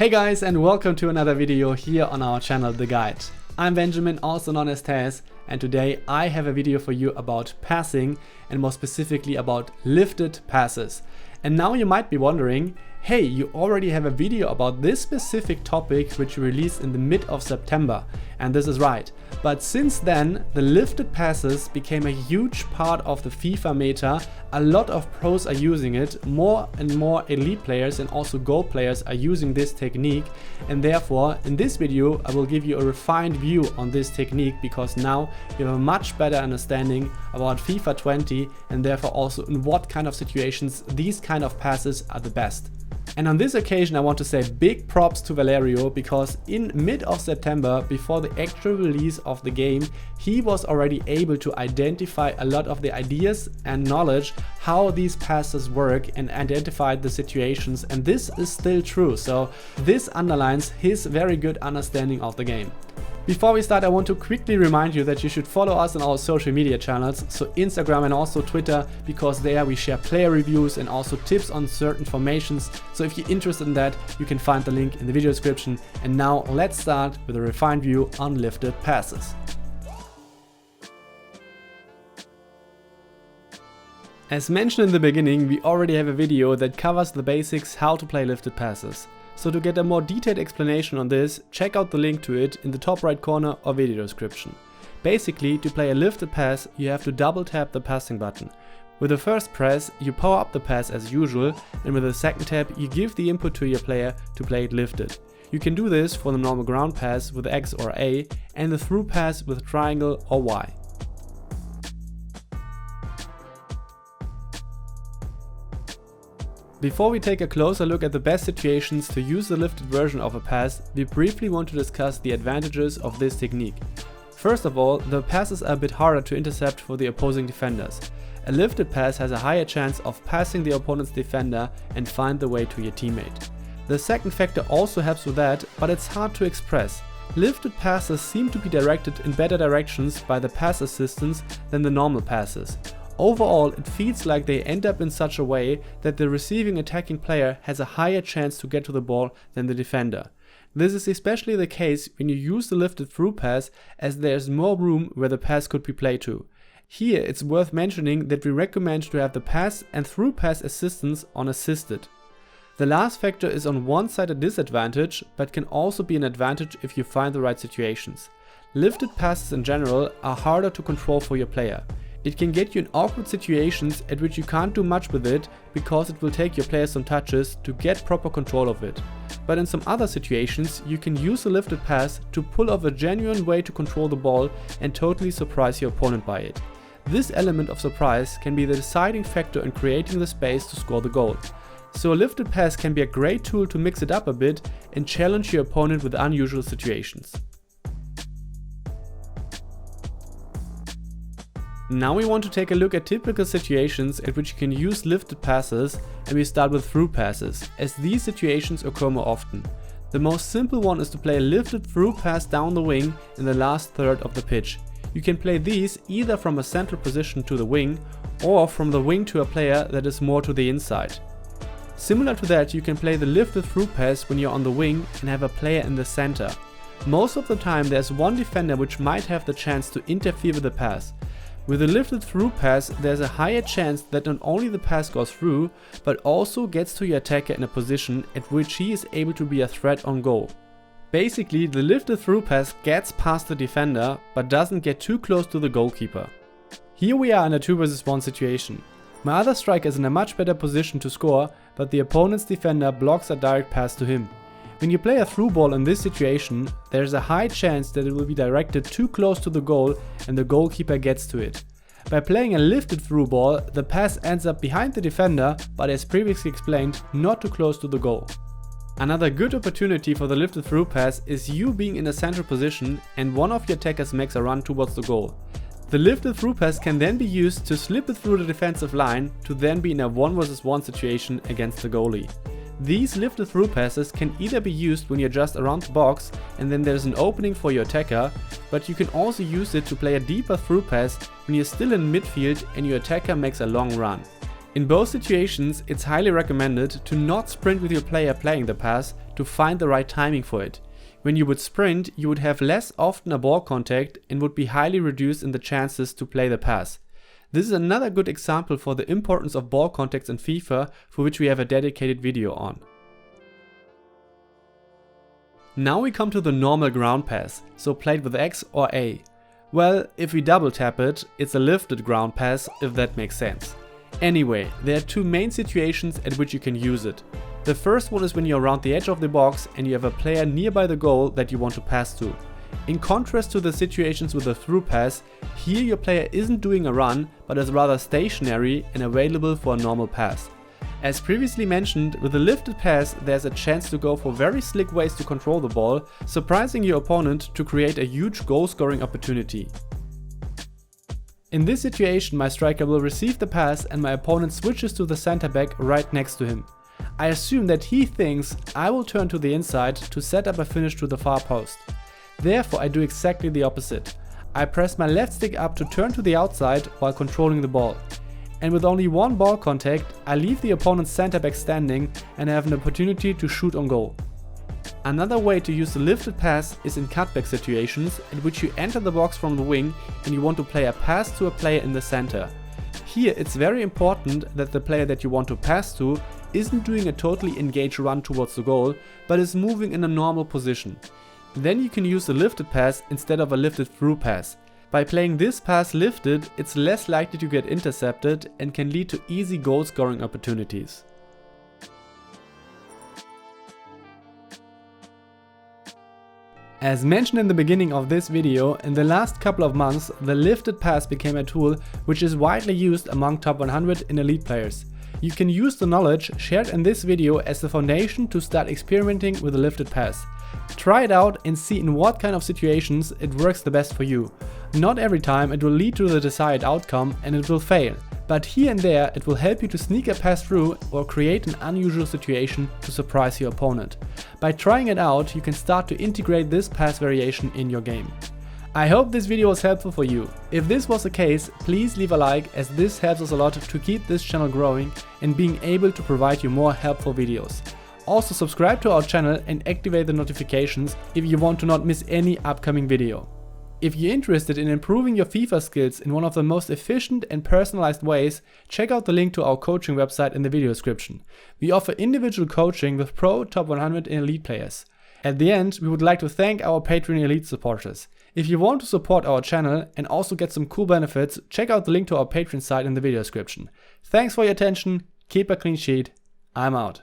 Hey guys, and welcome to another video here on our channel The Guide. I'm Benjamin, also known as Taz, and today I have a video for you about passing and more specifically about lifted passes. And now you might be wondering, hey, you already have a video about this specific topic which you released in the mid of September, and this is right. But since then, the lifted passes became a huge part of the FIFA meta. A lot of pros are using it, more and more elite players and also gold players are using this technique, and therefore in this video I will give you a refined view on this technique because now you have a much better understanding about FIFA 20 and therefore also in what kind of situations these kind of passes are the best. And on this occasion I want to say big props to Valerio because in mid of September, before the actual release of the game, he was already able to identify a lot of the ideas and knowledge how these passes work and identified the situations, and this is still true, so this underlines his very good understanding of the game. Before we start, I want to quickly remind you that you should follow us on our social media channels, so Instagram and also Twitter, because there we share player reviews and also tips on certain formations. So if you're interested in that, you can find the link in the video description. And now let's start with a refined view on lifted passes. As mentioned in the beginning, we already have a video that covers the basics how to play lifted passes. So to get a more detailed explanation on this, check out the link to it in the top right corner or video description. Basically, to play a lifted pass, you have to double tap the passing button. With the first press, you power up the pass as usual, and with the second tap, you give the input to your player to play it lifted. You can do this for the normal ground pass with X or A, and the through pass with triangle or Y. Before we take a closer look at the best situations to use the lifted version of a pass, we briefly want to discuss the advantages of this technique. First of all, the passes are a bit harder to intercept for the opposing defenders. A lifted pass has a higher chance of passing the opponent's defender and find the way to your teammate. The second factor also helps with that, but it's hard to express. Lifted passes seem to be directed in better directions by the pass assistants than the normal passes. Overall, it feels like they end up in such a way that the receiving attacking player has a higher chance to get to the ball than the defender. This is especially the case when you use the lifted through pass, as there is more room where the pass could be played to. Here it's worth mentioning that we recommend to have the pass and through pass assistance on assisted. The last factor is on one side a disadvantage, but can also be an advantage if you find the right situations. Lifted passes in general are harder to control for your player. It can get you in awkward situations at which you can't do much with it because it will take your player some touches to get proper control of it. But in some other situations you can use a lifted pass to pull off a genuine way to control the ball and totally surprise your opponent by it. This element of surprise can be the deciding factor in creating the space to score the goal. So a lifted pass can be a great tool to mix it up a bit and challenge your opponent with unusual situations. Now we want to take a look at typical situations at which you can use lifted passes, and we start with through passes, as these situations occur more often. The most simple one is to play a lifted through pass down the wing in the last third of the pitch. You can play these either from a central position to the wing or from the wing to a player that is more to the inside. Similar to that, you can play the lifted through pass when you're on the wing and have a player in the center. Most of the time there's one defender which might have the chance to interfere with the pass. With a lifted through pass, there's a higher chance that not only the pass goes through, but also gets to your attacker in a position at which he is able to be a threat on goal. Basically, the lifted through pass gets past the defender, but doesn't get too close to the goalkeeper. Here we are in a 2 vs 1 situation. My other striker is in a much better position to score, but the opponent's defender blocks a direct pass to him. When you play a through ball in this situation, there is a high chance that it will be directed too close to the goal and the goalkeeper gets to it. By playing a lifted through ball, the pass ends up behind the defender, but as previously explained, not too close to the goal. Another good opportunity for the lifted through pass is you being in a central position and one of your attackers makes a run towards the goal. The lifted through pass can then be used to slip it through the defensive line to then be in a 1 vs 1 situation against the goalie. These lifted through passes can either be used when you're just around the box and then there's an opening for your attacker, but you can also use it to play a deeper through pass when you're still in midfield and your attacker makes a long run. In both situations, it's highly recommended to not sprint with your player playing the pass to find the right timing for it. When you would sprint, you would have less often a ball contact and would be highly reduced in the chances to play the pass. This is another good example for the importance of ball contacts in FIFA, for which we have a dedicated video on. Now we come to the normal ground pass, so played with X or A. Well, if we double tap it, it's a lifted ground pass, if that makes sense. Anyway, there are two main situations at which you can use it. The first one is when you're around the edge of the box and you have a player nearby the goal that you want to pass to. In contrast to the situations with a through pass, here your player isn't doing a run, but is rather stationary and available for a normal pass. As previously mentioned, with a lifted pass there's a chance to go for very slick ways to control the ball, surprising your opponent to create a huge goal scoring opportunity. In this situation, my striker will receive the pass and my opponent switches to the center back right next to him. I assume that he thinks I will turn to the inside to set up a finish to the far post. Therefore I do exactly the opposite. I press my left stick up to turn to the outside while controlling the ball. And with only one ball contact, I leave the opponent's center back standing and have an opportunity to shoot on goal. Another way to use the lifted pass is in cutback situations in which you enter the box from the wing and you want to play a pass to a player in the center. Here it's very important that the player that you want to pass to isn't doing a totally engaged run towards the goal, but is moving in a normal position. Then you can use the lifted pass instead of a lifted through pass. By playing this pass lifted, it's less likely to get intercepted and can lead to easy goal scoring opportunities. As mentioned in the beginning of this video, in the last couple of months the lifted pass became a tool which is widely used among top 100 in elite players. You can use the knowledge shared in this video as the foundation to start experimenting with the lifted pass. Try it out and see in what kind of situations it works the best for you. Not every time it will lead to the desired outcome and it will fail, but here and there it will help you to sneak a pass through or create an unusual situation to surprise your opponent. By trying it out, you can start to integrate this pass variation in your game. I hope this video was helpful for you. If this was the case, please leave a like, as this helps us a lot to keep this channel growing and being able to provide you more helpful videos. Also subscribe to our channel and activate the notifications if you want to not miss any upcoming video. If you're interested in improving your FIFA skills in one of the most efficient and personalized ways, check out the link to our coaching website in the video description. We offer individual coaching with pro, top 100 and elite players. At the end, we would like to thank our Patreon elite supporters. If you want to support our channel and also get some cool benefits, check out the link to our Patreon site in the video description. Thanks for your attention, keep a clean sheet, I'm out.